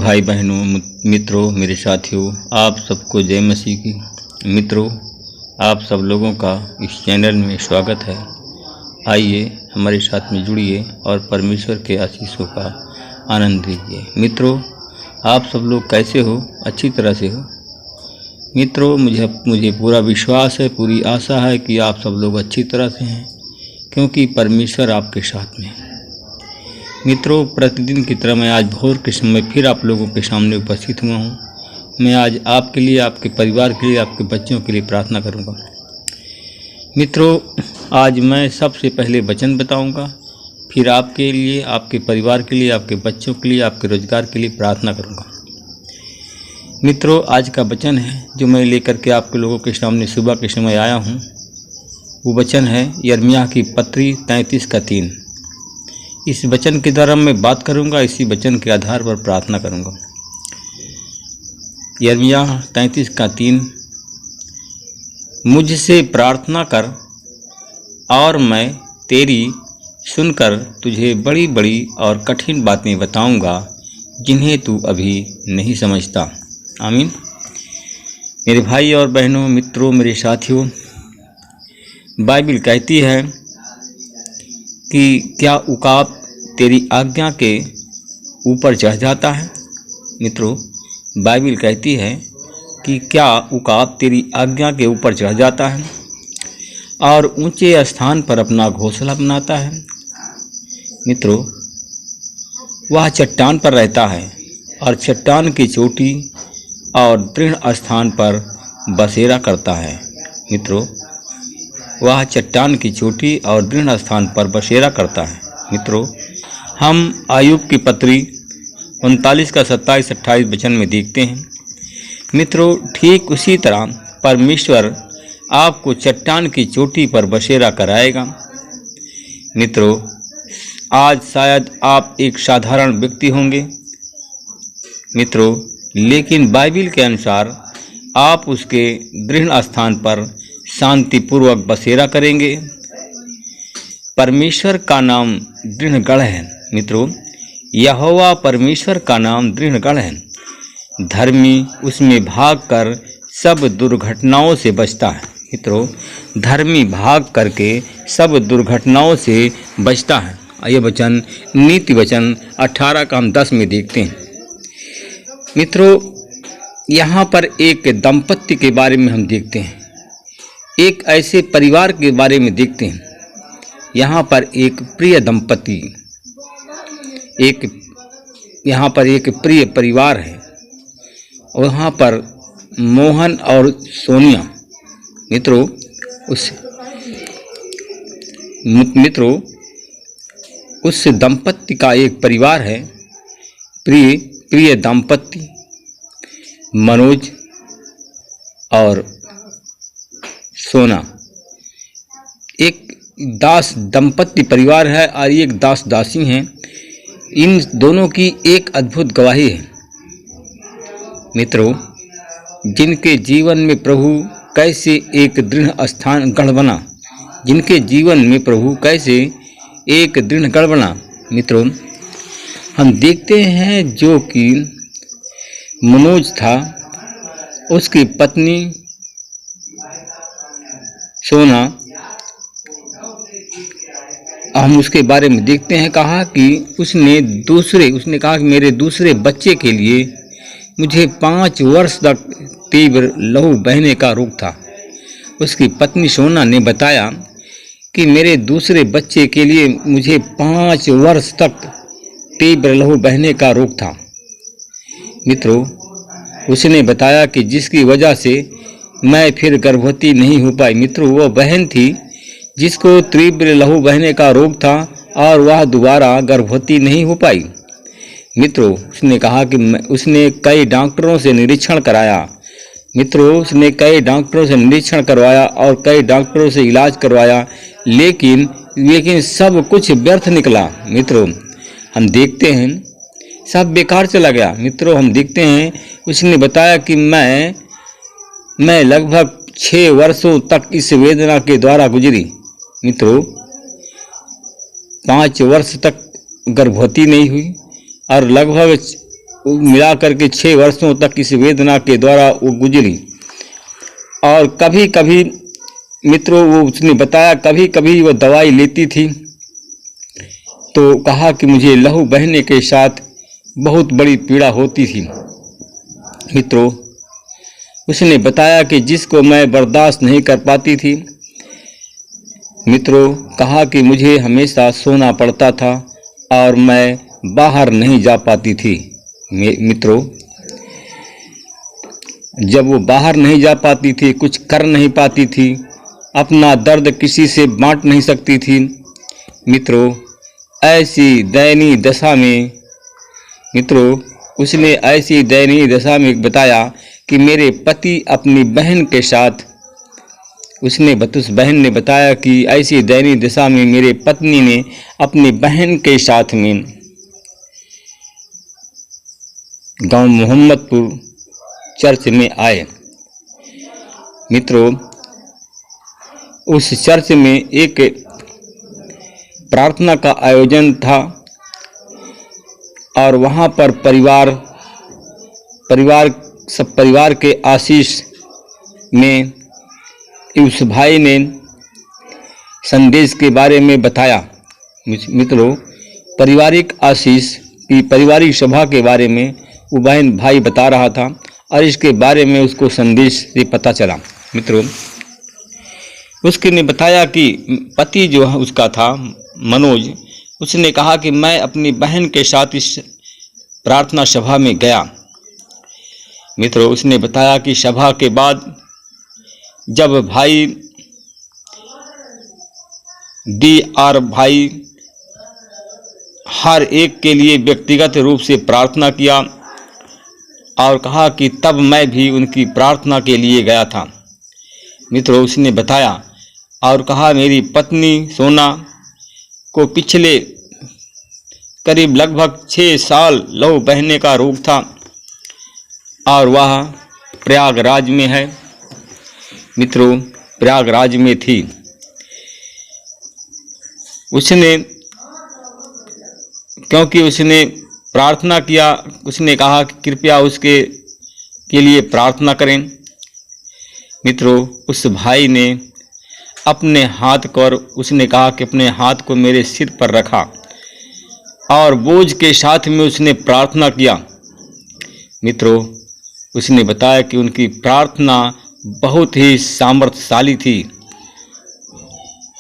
भाई बहनों, मित्रों, मेरे साथियों, आप सबको जय मसीह की। मित्रों, आप सब लोगों का इस चैनल में स्वागत है। आइए हमारे साथ में जुड़िए और परमेश्वर के आशीषों का आनंद लीजिए। मित्रों, आप सब लोग कैसे हो? अच्छी तरह से हो? मित्रों, मुझे पूरा विश्वास है, पूरी आशा है कि आप सब लोग अच्छी तरह से हैं, क्योंकि परमेश्वर आपके साथ में है। मित्रों, प्रतिदिन की तरह मैं आज भोर के समय फिर आप लोगों के सामने उपस्थित हुआ हूँ। मैं आज आपके लिए, आपके परिवार के लिए, आपके बच्चों के लिए प्रार्थना करूँगा। मित्रों, आज मैं सबसे पहले वचन बताऊँगा, फिर आपके लिए, आपके परिवार के लिए, आपके बच्चों के लिए, आपके रोजगार के लिए प्रार्थना करूँगा। मित्रों, आज का वचन है जो मैं लेकर के आपके लोगों के सामने सुबह के समय आया हूँ, वो वचन है यिर्मयाह की पत्री 33:3। इस वचन के द्वारा मैं बात करूंगा, इसी वचन के आधार पर प्रार्थना करूंगा। यिर्मयाह 33:3, मुझसे प्रार्थना कर और मैं तेरी सुनकर तुझे बड़ी बड़ी और कठिन बातें बताऊंगा जिन्हें तू अभी नहीं समझता। आमीन। मेरे भाई और बहनों, मित्रों, मेरे साथियों, बाइबल कहती है कि क्या उकाब तेरी आज्ञा के ऊपर चढ़ जाता है? मित्रों, बाइबल कहती है कि क्या उकाब तेरी आज्ञा के ऊपर चढ़ जाता है और ऊंचे स्थान पर अपना घोंसला बनाता है? मित्रों, वह चट्टान पर रहता है और चट्टान की चोटी और दृढ़ स्थान पर बसेरा करता है। मित्रों, वह चट्टान की चोटी और दृढ़ स्थान पर बसेरा करता है। मित्रों, हम आयुब की पत्री 39:27-28 वचन में देखते हैं। मित्रों, ठीक उसी तरह परमेश्वर आपको चट्टान की चोटी पर बसेरा कराएगा। मित्रों, आज शायद आप एक साधारण व्यक्ति होंगे मित्रों, लेकिन बाइबल के अनुसार आप उसके दृढ़ स्थान पर शांतिपूर्वक बसेरा करेंगे। परमेश्वर का नाम दृढ़ गढ़ है। मित्रों, यहोवा परमेश्वर का नाम दृढ़ गढ़ है। धर्मी उसमें भागकर सब दुर्घटनाओं से बचता है। मित्रों, धर्मी भाग करके सब दुर्घटनाओं से बचता है। ये वचन नीति वचन 18:10 में देखते हैं। मित्रों, यहाँ पर एक दंपत्ति के बारे में हम देखते हैं, एक ऐसे परिवार के बारे में देखते हैं। यहाँ पर एक प्रिय दंपति, यहाँ पर एक प्रिय परिवार है और यहाँ पर मोहन और सोनिया मित्रों उस दंपत्ति का एक परिवार है। प्रिय दंपत्ति मनोज और सोना, एक दास दंपत्ति परिवार है और एक दास दासी हैं। इन दोनों की एक अद्भुत गवाही है। मित्रों, जिनके जीवन में प्रभु कैसे एक दृढ़ स्थान गढ़ बना, जिनके जीवन में प्रभु कैसे एक दृढ़ गढ़ बना। मित्रों, हम देखते हैं जो कि मनोज था, उसकी पत्नी सोना, हम उसके बारे में देखते हैं, कहा कि उसने कहा कि मेरे दूसरे बच्चे के लिए मुझे 5 वर्ष तक तीव्र लहू बहने का रोग था। उसकी पत्नी सोना ने बताया कि मेरे दूसरे बच्चे के लिए मुझे 5 वर्ष तक तीव्र लहू बहने का रोग था। मित्रों, उसने बताया कि जिसकी वजह से मैं फिर गर्भवती नहीं हो पाई। मित्रों, वह बहन थी जिसको तीव्र लहू बहने का रोग था और वह दोबारा गर्भवती नहीं हो पाई। मित्रों, उसने कहा कि उसने कई डॉक्टरों से निरीक्षण कराया। मित्रों, उसने कई डॉक्टरों से निरीक्षण करवाया और कई डॉक्टरों से इलाज करवाया, लेकिन सब कुछ व्यर्थ निकला। मित्रों, हम देखते हैं सब बेकार चला गया। मित्रों, हम देखते हैं उसने बताया कि मैं लगभग 6 वर्षों तक इस वेदना के द्वारा गुजरी। मित्रों, 5 वर्ष तक गर्भवती नहीं हुई और लगभग मिलाकर के 6 वर्षों तक इस वेदना के द्वारा वो गुजरी। और कभी कभी मित्रों वो उसने बताया कभी कभी वो दवाई लेती थी तो कहा कि मुझे लहू बहने के साथ बहुत बड़ी पीड़ा होती थी। मित्रों उसने बताया कि जिसको मैं बर्दाश्त नहीं कर पाती थी। मित्रों कहा कि मुझे हमेशा सोना पड़ता था और मैं बाहर नहीं जा पाती थी। मित्रों जब वो बाहर नहीं जा पाती थी, कुछ कर नहीं पाती थी, अपना दर्द किसी से बांट नहीं सकती थी। मित्रों ऐसी दयनीय दशा में मित्रों उसने ऐसी दयनीय दशा में बताया कि मेरे पति अपनी बहन के साथ उस बहन ने बताया कि ऐसी दयनीय दशा में मेरे पत्नी ने अपनी बहन के साथ में गांव मोहम्मदपुर चर्च में आए। मित्रों उस चर्च में एक प्रार्थना का आयोजन था और वहां पर सब परिवार के आशीष में उस भाई ने संदेश के बारे में बताया। मित्रों पारिवारिक आशीष की पारिवारिक सभा के बारे में वो भाई बता रहा था और इसके बारे में उसको संदेश से पता चला। मित्रों उसके ने बताया कि पति जो उसका था मनोज, उसने कहा कि मैं अपनी बहन के साथ इस प्रार्थना सभा में गया। मित्रों उसने बताया कि सभा के बाद जब भाई DR भाई हर एक के लिए व्यक्तिगत रूप से प्रार्थना किया और कहा कि तब मैं भी उनकी प्रार्थना के लिए गया था। मित्रों उसने बताया और कहा मेरी पत्नी सोना को पिछले करीब लगभग 6 साल लहू बहने का रोग था और वह प्रयागराज में है। मित्रों प्रयागराज में थी। उसने क्योंकि उसने प्रार्थना किया, उसने कहा कि कृपया उसके के लिए प्रार्थना करें। मित्रों उस भाई ने अपने हाथ को उसने कहा कि अपने हाथ को मेरे सिर पर रखा और बोझ के साथ में उसने प्रार्थना किया। मित्रों उसने बताया कि उनकी प्रार्थना बहुत ही सामर्थ्यशाली थी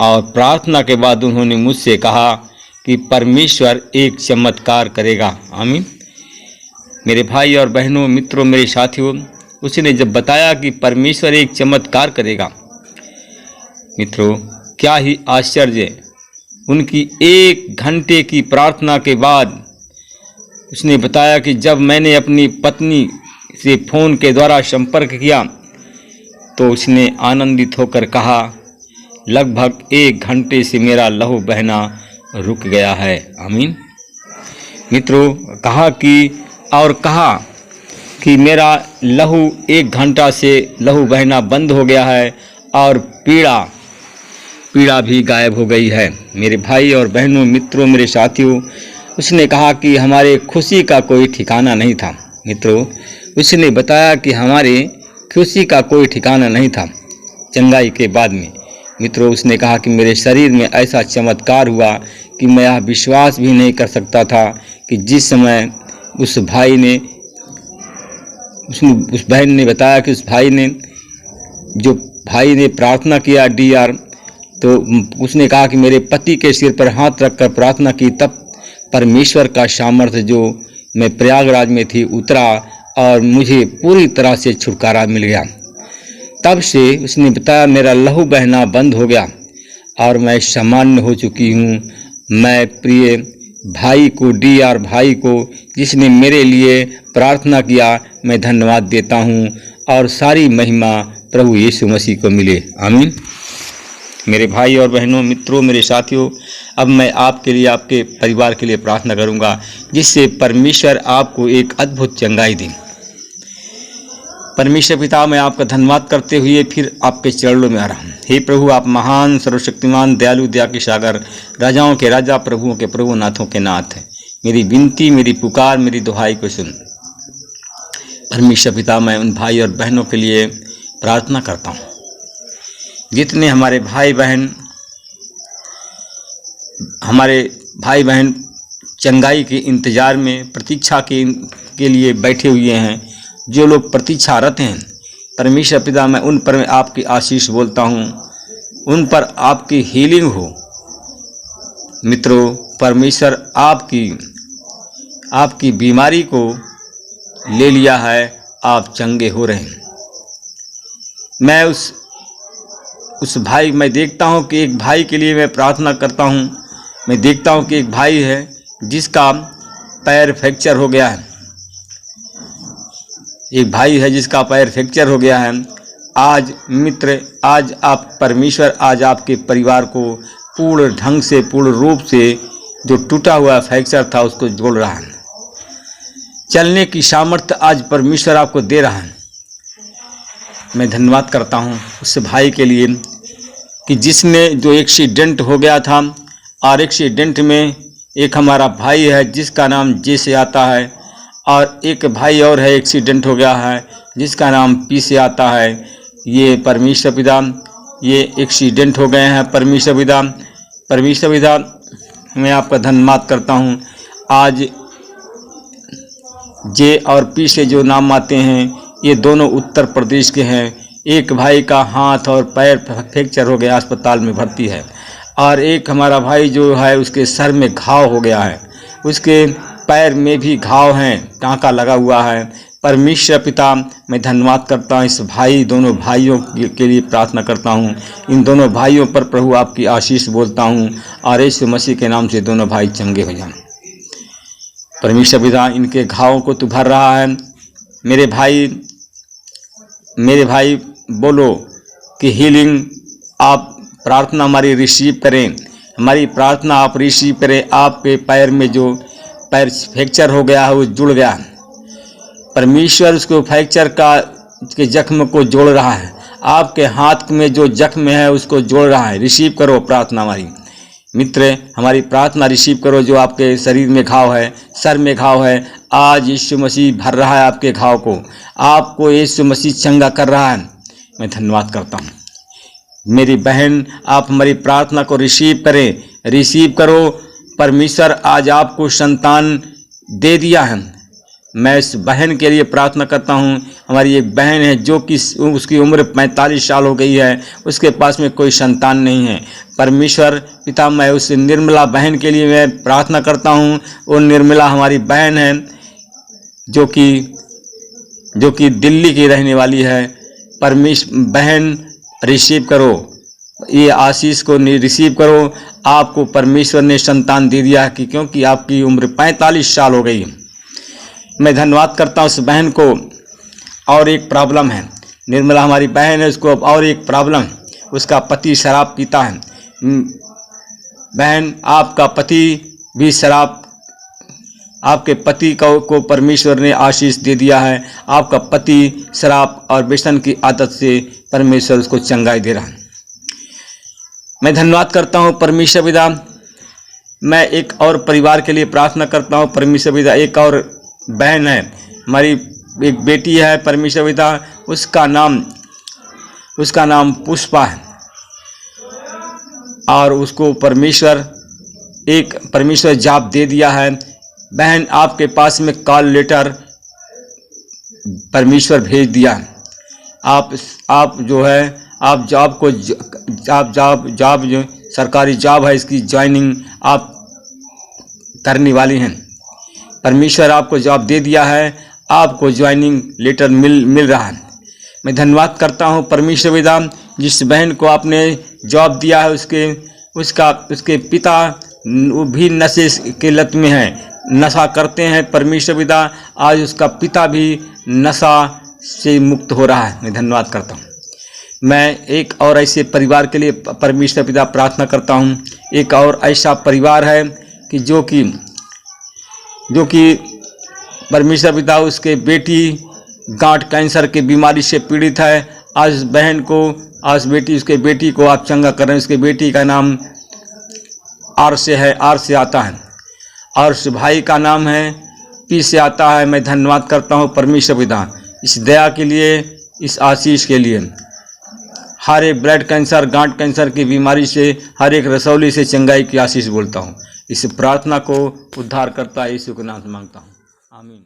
और प्रार्थना के बाद उन्होंने मुझसे कहा कि परमेश्वर एक चमत्कार करेगा। आमीन। मेरे भाई और बहनों, मित्रों, मेरे साथियों, उसने जब बताया कि परमेश्वर एक चमत्कार करेगा, मित्रों क्या ही आश्चर्य। उनकी 1 घंटे की प्रार्थना के बाद उसने बताया कि जब मैंने अपनी पत्नी से फ़ोन के द्वारा संपर्क किया तो उसने आनंदित होकर कहा लगभग 1 घंटे से मेरा लहू बहना रुक गया है। आमीन। मित्रों कहा कि मेरा लहू 1 घंटा से लहू बहना बंद हो गया है और पीड़ा भी गायब हो गई है। मेरे भाई और बहनों, मित्रों, मेरे साथियों, उसने कहा कि हमारे खुशी का कोई ठिकाना नहीं था। मित्रों उसने बताया कि हमारे खुशी का कोई ठिकाना नहीं था चंगाई के बाद में। मित्रों उसने कहा कि मेरे शरीर में ऐसा चमत्कार हुआ कि मैं यह विश्वास भी नहीं कर सकता था कि जिस समय उस बहन ने बताया कि उस भाई ने प्रार्थना किया DR, तो उसने कहा कि मेरे पति के सिर पर हाथ रखकर प्रार्थना की, तब परमेश्वर का सामर्थ्य जो मैं प्रयागराज में थी उतरा और मुझे पूरी तरह से छुटकारा मिल गया। तब से उसने बताया मेरा लहू बहना बंद हो गया और मैं सामान्य हो चुकी हूँ। मैं प्रिय भाई को DR भाई को जिसने मेरे लिए प्रार्थना किया, मैं धन्यवाद देता हूँ और सारी महिमा प्रभु यीशु मसीह को मिले। आमीन। मेरे भाई और बहनों, मित्रों, मेरे साथियों, अब मैं आपके लिए, आपके परिवार के लिए प्रार्थना करूंगा जिससे परमेश्वर आपको एक अद्भुत चंगाई दे। परमेश्वर पिता, मैं आपका धन्यवाद करते हुए फिर आपके चरणों में आ रहा हूँ। हे प्रभु, आप महान, सर्वशक्तिमान, दयालु, दया के सागर, राजाओं के राजा, प्रभुओं के प्रभु, नाथों के नाथ हैं। मेरी विनती, मेरी पुकार, मेरी दुहाई को सुन। परमेश्वर पिता, मैं उन भाई और बहनों के लिए प्रार्थना करता हूँ जितने हमारे भाई बहन चंगाई के इंतज़ार में प्रतीक्षा के लिए बैठे हुए हैं, जो लोग प्रतीक्षारत हैं। परमेश्वर पिता, मैं उन पर आपकी आशीष बोलता हूँ, उन पर आपकी हीलिंग हो। मित्रों, परमेश्वर आपकी बीमारी को ले लिया है, आप चंगे हो रहे हैं। मैं मैं देखता हूँ कि एक भाई के लिए मैं प्रार्थना करता हूँ। मैं देखता हूँ कि एक भाई है जिसका पैर फ्रैक्चर हो गया है। एक भाई है जिसका पैर फ्रैक्चर हो गया है। आज मित्र, आज आप परमेश्वर आज आपके परिवार को पूर्ण ढंग से, पूर्ण रूप से जो टूटा हुआ फ्रैक्चर था उसको जोड़ रहा है। चलने की सामर्थ्य आज परमेश्वर आपको दे रहा है। मैं धन्यवाद करता हूँ उस भाई के लिए कि जिसने जो एक्सीडेंट हो गया था, और एक्सीडेंट में एक हमारा भाई है जिसका नाम जे से आता है, और एक भाई और है एक्सीडेंट हो गया है जिसका नाम पी से आता है। ये परमेश्वर पिता, ये एक्सीडेंट हो गए हैं। परमेश्वर पिता, मैं आपका धन्यवाद करता हूँ। आज जे और पी से जो नाम आते हैं ये दोनों उत्तर प्रदेश के हैं। एक भाई का हाथ और पैर फ्रैक्चर हो गया, अस्पताल में भर्ती है, और एक हमारा भाई जो है उसके सर में घाव हो गया है, उसके पैर में भी घाव हैं, टाँका लगा हुआ है। परमेश्वर पिता, मैं धन्यवाद करता हूँ इस दोनों भाइयों के लिए प्रार्थना करता हूँ। इन दोनों भाइयों पर प्रभु आपकी आशीष बोलता हूँ, और यीशु मसीह के नाम से दोनों भाई चंगे हो जाएं। परमेश्वर पिता, इनके घावों को तू भर रहा है। मेरे भाई बोलो कि हीलिंग आप प्रार्थना हमारी रिसीव करें, हमारी प्रार्थना आप रिसीव करें। आपके पैर में जो पैर फ्रैक्चर हो गया है वो जुड़ गया, परमेश्वर उसको फ्रैक्चर के जख्म को जोड़ रहा है। आपके हाथ में जो जख्म है उसको जोड़ रहा है। रिसीव करो प्रार्थना हमारी। मित्र, हमारी प्रार्थना रिसीव करो। जो आपके शरीर में घाव है, सर में घाव है, आज यीशु मसीह भर रहा है आपके घाव को। आपको यीशु मसीह चंगा कर रहा है। मैं धन्यवाद करता हूँ। मेरी बहन, आप हमारी प्रार्थना को रिसीव करें, रिसीव करो। परमेश्वर आज आपको संतान दे दिया है। मैं इस बहन के लिए प्रार्थना करता हूँ। हमारी एक बहन है जो कि उसकी उम्र 45 साल हो गई है, उसके पास में कोई संतान नहीं है। परमेश्वर पिता, मैं उस निर्मला बहन के लिए मैं प्रार्थना करता हूँ। वो निर्मला हमारी बहन है जो कि दिल्ली की रहने वाली है। परमेश्वर बहन, रिसीव करो, ये आशीष को रिसीव करो। आपको परमेश्वर ने संतान दे दिया कि क्योंकि आपकी उम्र 45 साल हो गई। मैं धन्यवाद करता हूँ उस बहन को। और एक प्रॉब्लम है, निर्मला हमारी बहन है, उसको और एक प्रॉब्लम, उसका पति शराब पीता है। बहन, आपका पति भी शराब, आपके पति को परमेश्वर ने आशीष दे दिया है। आपका पति शराब और व्यसन की आदत से परमेश्वर उसको चंगाई दे रहा है। मैं धन्यवाद करता हूँ परमेश्वर पिता। मैं एक और परिवार के लिए प्रार्थना करता हूँ। परमेश्वर पिता, एक और बहन है, हमारी एक बेटी है परमेश्वर पिता, उसका नाम पुष्पा है, और उसको परमेश्वर जॉब दे दिया है। बहन, आपके पास में कॉल लेटर परमेश्वर भेज दिया। आप जो है, आप जॉब जो सरकारी जॉब है, इसकी ज्वाइनिंग आप करने वाली हैं। परमेश्वर आपको जॉब दे दिया है, आपको ज्वाइनिंग लेटर मिल रहा है। मैं धन्यवाद करता हूँ परमेश्वर पिता, जिस बहन को आपने जॉब दिया है उसके पिता वो भी नशे के लत में है, नशा करते हैं। परमेश्वर पिता, आज उसका पिता भी नशा से मुक्त हो रहा है। मैं धन्यवाद करता हूँ। मैं एक और ऐसे परिवार के लिए परमेश्वर पिता प्रार्थना करता हूँ। एक और ऐसा परिवार है कि जो कि परमेश्वर पिता, उसके बेटी गांठ कैंसर की बीमारी से पीड़ित है। आज उसके बेटी को आप चंगा कर रहे हैं। उसके बेटी का नाम आर से है, आर से आता है, और उस भाई का नाम है पी से आता है। मैं धन्यवाद करता हूँ परमेश्वर पिता, इस दया के लिए, इस आशीष के लिए। हर एक ब्लड कैंसर, गांठ कैंसर की बीमारी से, हर एक रसौली से चंगाई की आशीष बोलता हूँ। इस प्रार्थना को उद्धार करता यीशु के नाम से मांगता हूँ, आमीन।